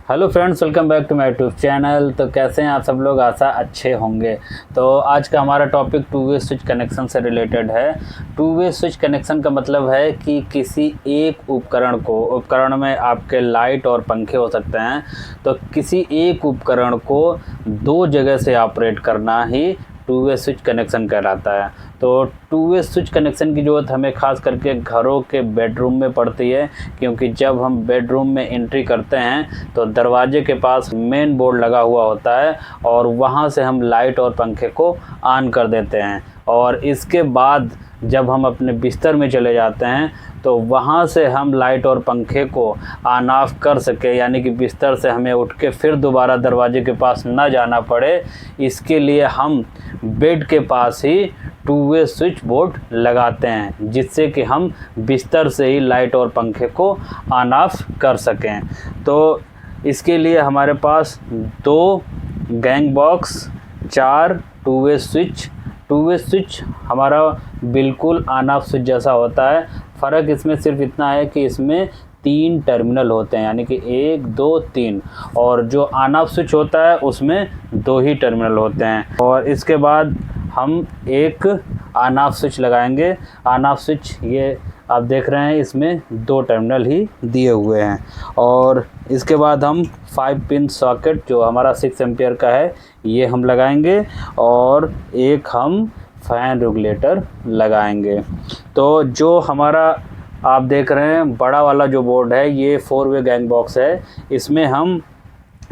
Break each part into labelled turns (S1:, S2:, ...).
S1: Hello friends, welcome back to my YouTube channel. तो कैसे हैं आप सब लोग? आशा अच्छे होंगे। तो आज का हमारा topic two way switch connection से रिलेटेड है। टू वे स्विच कनेक्शन का मतलब है कि किसी एक उपकरण में आपके लाइट और पंखे हो सकते हैं, तो किसी एक उपकरण को दो जगह से ऑपरेट करना ही टू वे स्विच कनेक्शन कहलाता है। तो टू वे स्विच कनेक्शन की ज़रूरत हमें ख़ास करके घरों के बेडरूम में पड़ती है, क्योंकि जब हम बेडरूम में एंट्री करते हैं तो दरवाजे के पास मेन बोर्ड लगा हुआ होता है और वहाँ से हम लाइट और पंखे को ऑन कर देते हैं। और इसके बाद जब हम अपने बिस्तर में चले जाते हैं तो वहाँ से हम लाइट और पंखे को ऑन ऑफ कर सके, यानी कि बिस्तर से हमें उठ के फिर दोबारा दरवाजे के पास ना जाना पड़े, इसके लिए हम बेड के पास ही टू वे स्विच बोर्ड लगाते हैं, जिससे कि हम बिस्तर से ही लाइट और पंखे को ऑन ऑफ कर सकें। तो इसके लिए हमारे पास 2 gang box, 4 two way switch हमारा बिल्कुल ऑन ऑफ स्विच जैसा होता है। फ़र्क इसमें सिर्फ इतना है कि इसमें 3 टर्मिनल होते हैं, यानी कि 1 2 3, और जो ऑन ऑफ स्विच होता है उसमें 2 ही टर्मिनल होते हैं। और इसके बाद हम एक ऑन ऑफ स्विच लगाएंगे। ऑन ऑफ स्विच ये आप देख रहे हैं, इसमें 2 टर्मिनल ही दिए हुए हैं। और इसके बाद हम 5 पिन सॉकेट जो हमारा 6 एम्पियर का है ये हम लगाएंगे, और एक हम फ़ैन रेगुलेटर लगाएंगे। तो जो हमारा आप देख रहे हैं बड़ा वाला जो बोर्ड है, ये 4 वे गैंग बॉक्स है। इसमें हम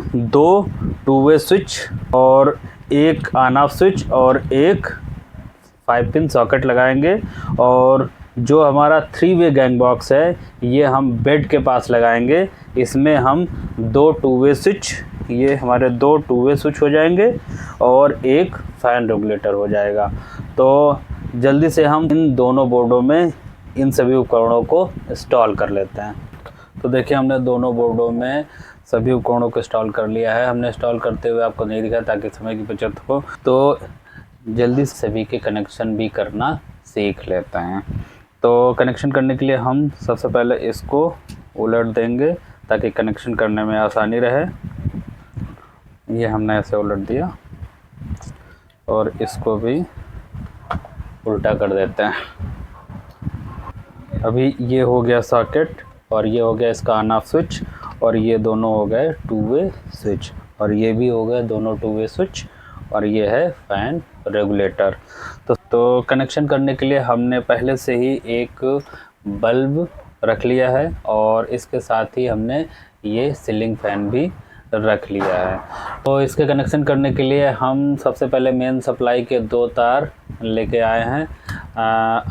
S1: 2 टू वे स्विच और एक ऑन ऑफ स्विच और एक 5 पिन सॉकेट लगाएंगे। और जो हमारा 3 वे गैंग बॉक्स है ये हम बेड के पास लगाएंगे। इसमें हम 2 टू वे स्विच, ये हमारे 2 टू वे स्विच हो जाएंगे और एक फ़ैन रेगुलेटर हो जाएगा। तो जल्दी से हम इन दोनों बोर्डों में इन सभी उपकरणों को इंस्टॉल कर लेते हैं। तो देखिए, हमने दोनों बोर्डों में सभी उपकरणों को इंस्टॉल कर लिया है। हमने इंस्टॉल करते हुए आपको नहीं दिखाया ताकि समय की बचत हो। तो जल्दी से सभी के कनेक्शन भी करना सीख लेते हैं। तो कनेक्शन करने के लिए हम सबसे पहले इसको उलट देंगे ताकि कनेक्शन करने में आसानी रहे। ये हमने ऐसे उलट दिया और इसको भी उल्टा कर देते हैं। अभी ये हो गया सॉकेट और ये हो गया इसका ऑन ऑफ स्विच, और ये दोनों हो गए टू वे स्विच, और ये भी हो गए दोनों टू वे स्विच, और ये है फ़ैन रेगुलेटर। तो कनेक्शन करने के लिए हमने पहले से ही एक बल्ब रख लिया है, और इसके साथ ही हमने ये सीलिंग फ़ैन भी रख लिया है। तो इसके कनेक्शन करने के लिए हम सबसे पहले मेन सप्लाई के 2 तार लेके आए हैं।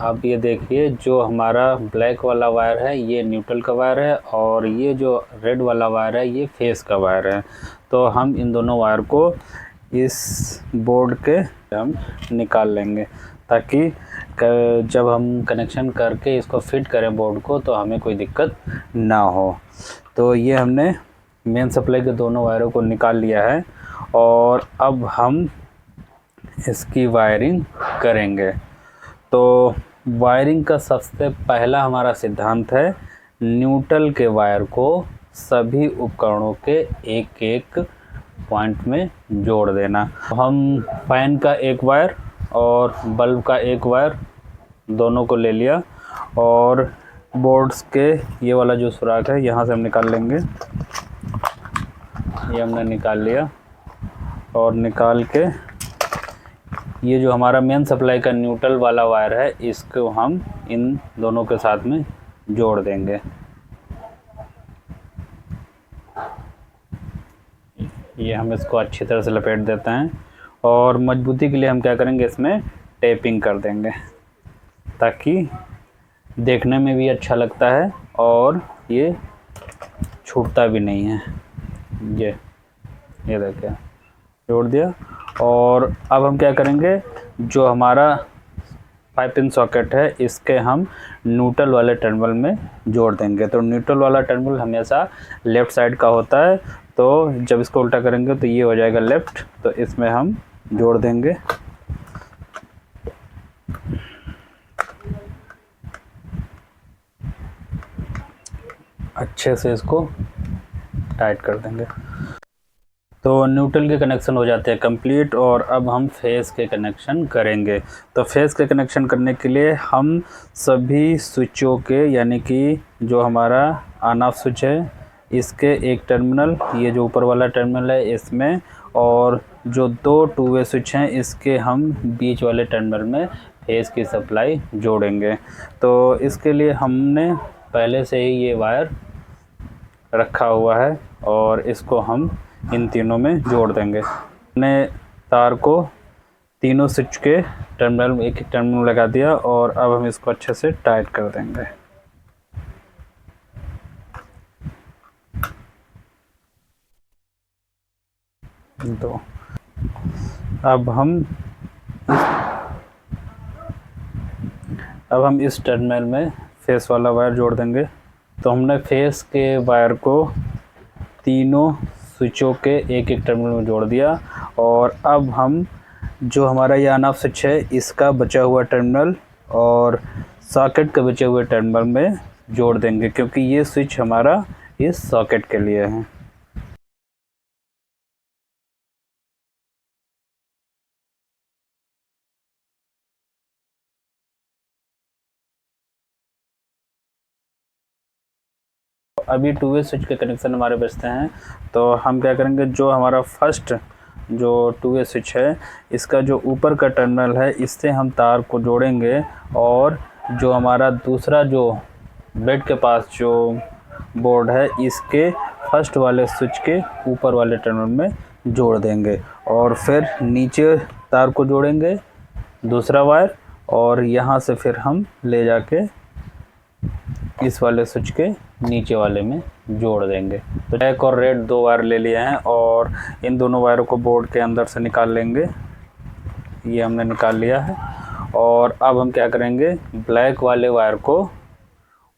S1: अब ये देखिए, जो हमारा ब्लैक वाला वायर है ये न्यूट्रल का वायर है, और ये जो रेड वाला वायर है ये फेस का वायर है। तो हम इन दोनों वायर को इस बोर्ड के हम निकाल लेंगे, ताकि जब हम कनेक्शन करके इसको फिट करें बोर्ड को तो हमें कोई दिक्कत ना हो। तो ये हमने मेन सप्लाई के दोनों वायरों को निकाल लिया है, और अब हम इसकी वायरिंग करेंगे। तो वायरिंग का सबसे पहला हमारा सिद्धांत है न्यूट्रल के वायर को सभी उपकरणों के एक एक पॉइंट में जोड़ देना। हम फैन का एक वायर और बल्ब का एक वायर दोनों को ले लिया, और बोर्ड्स के ये वाला जो सुराख है यहाँ से हम निकाल लेंगे। ये हमने निकाल लिया, और निकाल के ये जो हमारा मेन सप्लाई का न्यूट्रल वाला वायर है इसको हम इन दोनों के साथ में जोड़ देंगे। ये हम इसको अच्छी तरह से लपेट देते हैं, और मजबूती के लिए हम क्या करेंगे, इसमें टेपिंग कर देंगे ताकि देखने में भी अच्छा लगता है और ये छूटता भी नहीं है। ये देखिए, जोड़ दिया। और अब हम क्या करेंगे, जो हमारा 5 पिन सॉकेट है इसके हम न्यूट्रल वाले टर्मिनल में जोड़ देंगे। तो न्यूट्रल वाला टर्मिनल हमेशा लेफ़्ट साइड का होता है, तो जब इसको उल्टा करेंगे तो ये हो जाएगा लेफ़्ट। तो इसमें हम जोड़ देंगे। अच्छे से इसको टाइट कर देंगे। तो न्यूट्रल के कनेक्शन हो जाते हैं कंप्लीट, और अब हम फेस के कनेक्शन करेंगे। तो फेस के कनेक्शन करने के लिए हम सभी स्विचों के, यानी कि जो हमारा ऑन ऑफ स्विच है इसके एक टर्मिनल, ये जो ऊपर वाला टर्मिनल है इसमें, और जो दो टू वे स्विच हैं इसके हम बीच वाले टर्मिनल में फेस की सप्लाई जोड़ेंगे। तो इसके लिए हमने पहले से ही ये वायर रखा हुआ है और इसको हम इन तीनों में जोड़ देंगे। हमने तार को तीनों स्विच के टर्मिनल में एक एक टर्मिनल लगा दिया, और अब हम इसको अच्छे से टाइट कर देंगे। तो अब हम इस टर्मिनल में फेस वाला वायर जोड़ देंगे। तो हमने फेस के वायर को तीनों स्विचों के एक एक टर्मिनल में जोड़ दिया, और अब हम जो हमारा ये ऑन ऑफ स्विच है इसका बचा हुआ टर्मिनल और सॉकेट के बचे हुए टर्मिनल में जोड़ देंगे, क्योंकि ये स्विच हमारा इस सॉकेट के लिए है। अभी टू वे स्विच के कनेक्शन हमारे बचते हैं। तो हम क्या करेंगे, जो हमारा फर्स्ट जो टू वे स्विच है इसका जो ऊपर का टर्मिनल है इससे हम तार को जोड़ेंगे, और जो हमारा दूसरा जो बेड के पास जो बोर्ड है इसके फर्स्ट वाले स्विच के ऊपर वाले टर्मिनल में जोड़ देंगे, और फिर नीचे तार को जोड़ेंगे दूसरा वायर, और यहाँ से फिर हम ले जाके इस वाले स्विच के नीचे वाले में जोड़ देंगे। तो ब्लैक और रेड दो वायर ले लिए हैं, और इन दोनों वायरों को बोर्ड के अंदर से निकाल लेंगे। ये हमने निकाल लिया है, और अब हम क्या करेंगे, ब्लैक वाले वायर को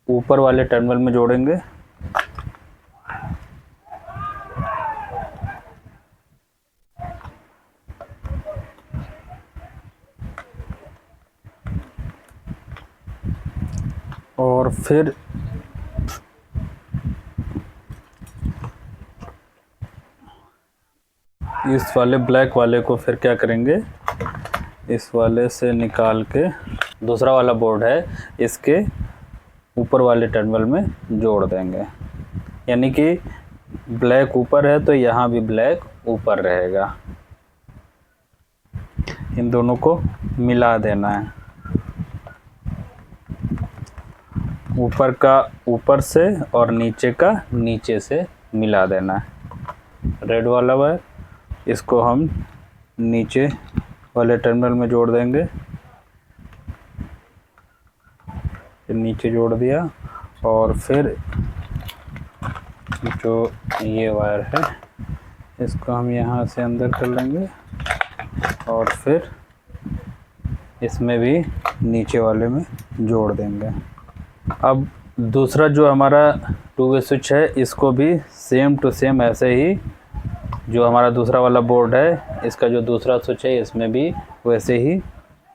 S1: ऊपर वाले टर्मिनल में जोड़ेंगे, और फिर इस वाले ब्लैक वाले को फिर क्या करेंगे, इस वाले से निकाल के दूसरा वाला बोर्ड है इसके ऊपर वाले टर्मिनल में जोड़ देंगे। यानी कि ब्लैक ऊपर है तो यहाँ भी ब्लैक ऊपर रहेगा। इन दोनों को मिला देना है, ऊपर का ऊपर से और नीचे का नीचे से मिला देना है। रेड वाला वायर इसको हम नीचे वाले टर्मिनल में जोड़ देंगे, फिर नीचे जोड़ दिया, और फिर जो ये वायर है इसको हम यहाँ से अंदर कर लेंगे, और फिर इसमें भी नीचे वाले में जोड़ देंगे। अब दूसरा जो हमारा टू वे स्विच है इसको भी सेम टू सेम ऐसे ही जो हमारा दूसरा वाला बोर्ड है इसका जो दूसरा स्विच है इसमें भी वैसे ही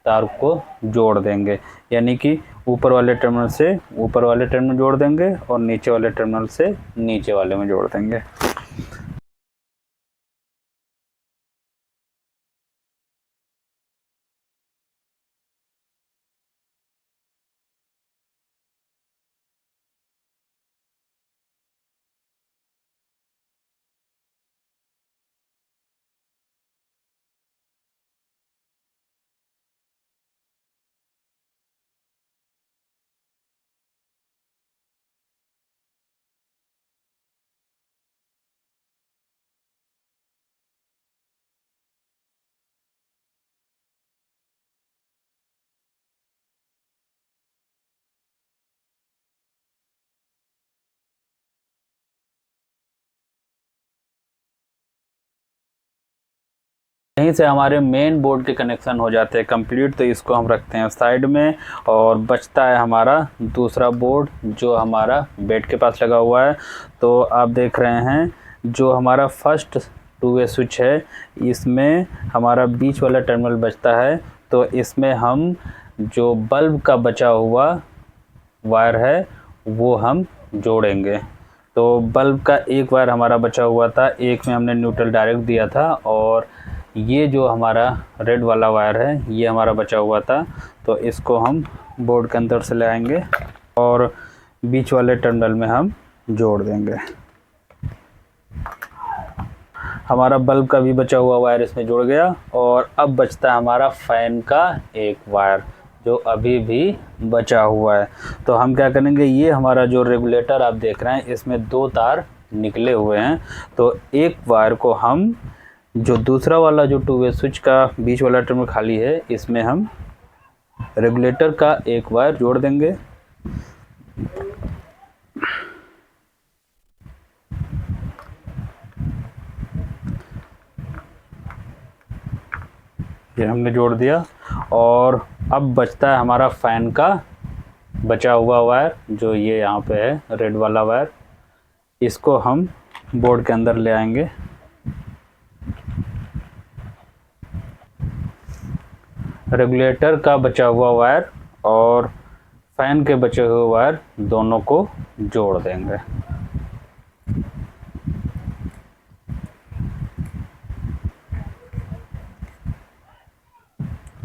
S1: तार को जोड़ देंगे। यानी कि ऊपर वाले टर्मिनल से ऊपर वाले टर्मिनल जोड़ देंगे, और नीचे वाले टर्मिनल से नीचे वाले में जोड़ देंगे। यहीं से हमारे मेन बोर्ड के कनेक्शन हो जाते हैं कंप्लीट। तो इसको हम रखते हैं साइड में, और बचता है हमारा दूसरा बोर्ड जो हमारा बेड के पास लगा हुआ है। तो आप देख रहे हैं जो हमारा फर्स्ट टू वे स्विच है इसमें हमारा बीच वाला टर्मिनल बचता है। तो इसमें हम जो बल्ब का बचा हुआ वायर है वो हम जोड़ेंगे। तो बल्ब का एक वायर हमारा बचा हुआ था, एक में हमने न्यूट्रल डायरेक्ट दिया था और ये जो हमारा रेड वाला वायर है ये हमारा बचा हुआ था। तो इसको हम बोर्ड के अंदर से ले आएंगे और बीच वाले टर्मिनल में हम जोड़ देंगे। हमारा बल्ब का भी बचा हुआ वायर इसमें जुड़ गया और अब बचता है हमारा फ़ैन का एक वायर जो अभी भी बचा हुआ है। तो हम क्या करेंगे, ये हमारा जो रेगुलेटर आप देख रहे हैं इसमें 2 तार निकले हुए हैं। तो एक वायर को हम जो दूसरा वाला जो 2 वे स्विच का बीच वाला टर्मिनल खाली है इसमें हम रेगुलेटर का एक वायर जोड़ देंगे। ये हमने जोड़ दिया और अब बचता है हमारा फ़ैन का बचा हुआ वायर जो ये यहाँ पे है रेड वाला वायर। इसको हम बोर्ड के अंदर ले आएंगे। रेगुलेटर का बचा हुआ वायर और फ़ैन के बचे हुए वायर दोनों को जोड़ देंगे।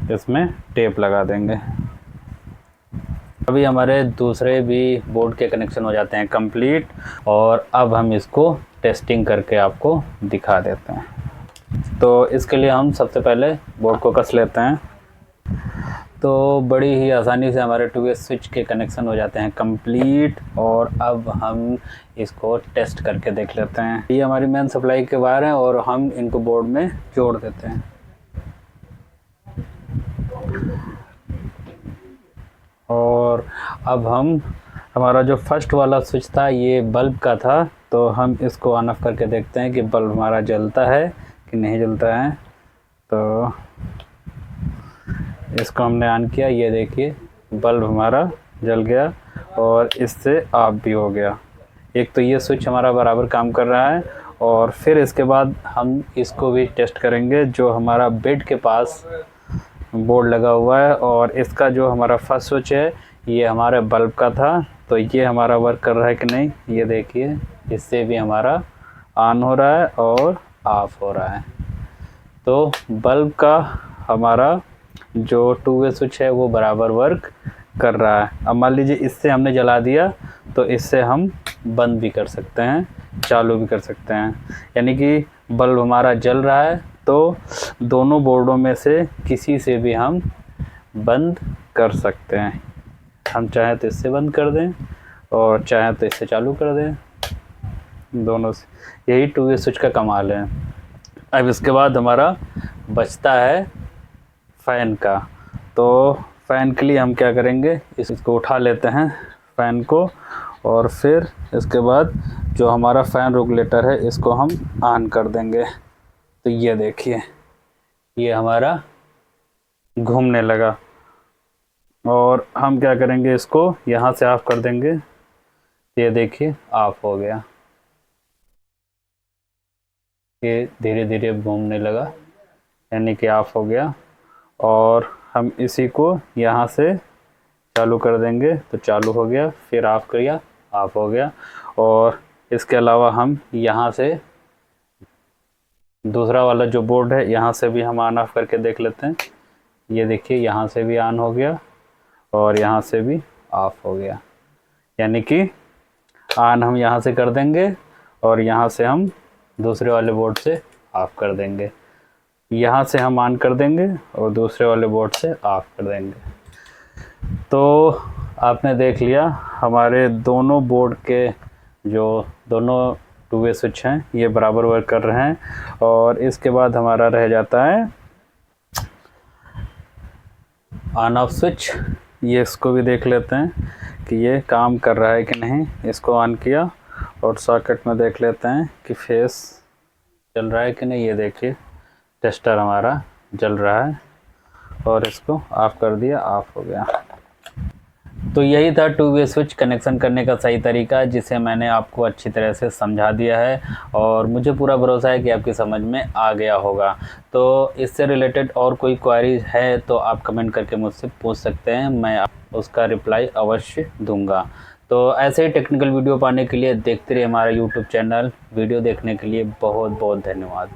S1: इसमें टेप लगा देंगे। अभी हमारे दूसरे भी बोर्ड के कनेक्शन हो जाते हैं कंप्लीट और अब हम इसको टेस्टिंग करके आपको दिखा देते हैं। तो इसके लिए हम सबसे पहले बोर्ड को कस लेते हैं। तो बड़ी ही आसानी से हमारे 2 वे स्विच के कनेक्शन हो जाते हैं कंप्लीट और अब हम इसको टेस्ट करके देख लेते हैं। ये हमारी मेन सप्लाई के वायर हैं और हम इनको बोर्ड में जोड़ देते हैं। और अब हम हमारा जो फर्स्ट वाला स्विच था ये बल्ब का था, तो हम इसको ऑन ऑफ करके देखते हैं कि बल्ब हमारा जलता है कि नहीं जलता है। तो इसको हमने ऑन किया, ये देखिए बल्ब हमारा जल गया और इससे ऑफ भी हो गया। एक तो ये स्विच हमारा बराबर काम कर रहा है और फिर इसके बाद हम इसको भी टेस्ट करेंगे जो हमारा बेड के पास बोर्ड लगा हुआ है और इसका जो हमारा फर्स्ट स्विच है ये हमारे बल्ब का था। तो ये हमारा वर्क कर रहा है कि नहीं, ये देखिए इससे भी हमारा ऑन हो रहा है और ऑफ हो रहा है। तो बल्ब का हमारा जो 2 वे स्विच है वो बराबर वर्क कर रहा है। अब मान लीजिए इससे हमने जला दिया तो इससे हम बंद भी कर सकते हैं, चालू भी कर सकते हैं, यानी कि बल्ब हमारा जल रहा है तो दोनों बोर्डों में से किसी से भी हम बंद कर सकते हैं। हम चाहें तो इससे बंद कर दें और चाहें तो इससे चालू कर दें, दोनों से। यही 2 वे स्विच का कमाल है। अब इसके बाद हमारा बचता है फ़ैन का। तो फ़ैन के लिए हम क्या करेंगे, इसको उठा लेते हैं फ़ैन को और फिर इसके बाद जो हमारा फ़ैन रेगुलेटर है इसको हम ऑन कर देंगे। तो ये देखिए ये हमारा घूमने लगा और हम क्या करेंगे, इसको यहाँ से ऑफ़ कर देंगे। ये देखिए ऑफ़ हो गया, ये धीरे धीरे घूमने लगा यानी कि ऑफ़ हो गया। और हम इसी को यहाँ से चालू कर देंगे तो चालू हो गया, फिर ऑफ़ किया ऑफ़ हो गया। और इसके अलावा हम यहाँ से दूसरा वाला जो बोर्ड है यहाँ से भी हम ऑन ऑफ करके देख लेते हैं। ये देखिए यहाँ से भी ऑन हो गया और यहाँ से भी ऑफ़ हो गया, यानी कि ऑन हम यहाँ से कर देंगे और यहाँ से हम दूसरे वाले बोर्ड से ऑफ़ कर देंगे। यहाँ से हम ऑन कर देंगे और दूसरे वाले बोर्ड से ऑफ़ कर देंगे। तो आपने देख लिया हमारे दोनों बोर्ड के जो दोनों 2 वे स्विच हैं ये बराबर वर्क कर रहे हैं। और इसके बाद हमारा रह जाता है ऑन ऑफ स्विच। ये इसको भी देख लेते हैं कि ये काम कर रहा है कि नहीं। इसको ऑन किया और सॉकेट में देख लेते हैं कि फेस चल रहा है कि नहीं। ये देखिए टेस्टर हमारा जल रहा है और इसको ऑफ़ कर दिया, ऑफ़ हो गया। तो यही था 2 वे स्विच कनेक्शन करने का सही तरीका, जिसे मैंने आपको अच्छी तरह से समझा दिया है और मुझे पूरा भरोसा है कि आपकी समझ में आ गया होगा। तो इससे रिलेटेड और कोई क्वेरी है तो आप कमेंट करके मुझसे पूछ सकते हैं, मैं उसका रिप्लाई अवश्य दूंगा। तो ऐसे ही टेक्निकल वीडियो पाने के लिए देखते रहिए हमारा यूट्यूब चैनल। वीडियो देखने के लिए बहुत बहुत धन्यवाद।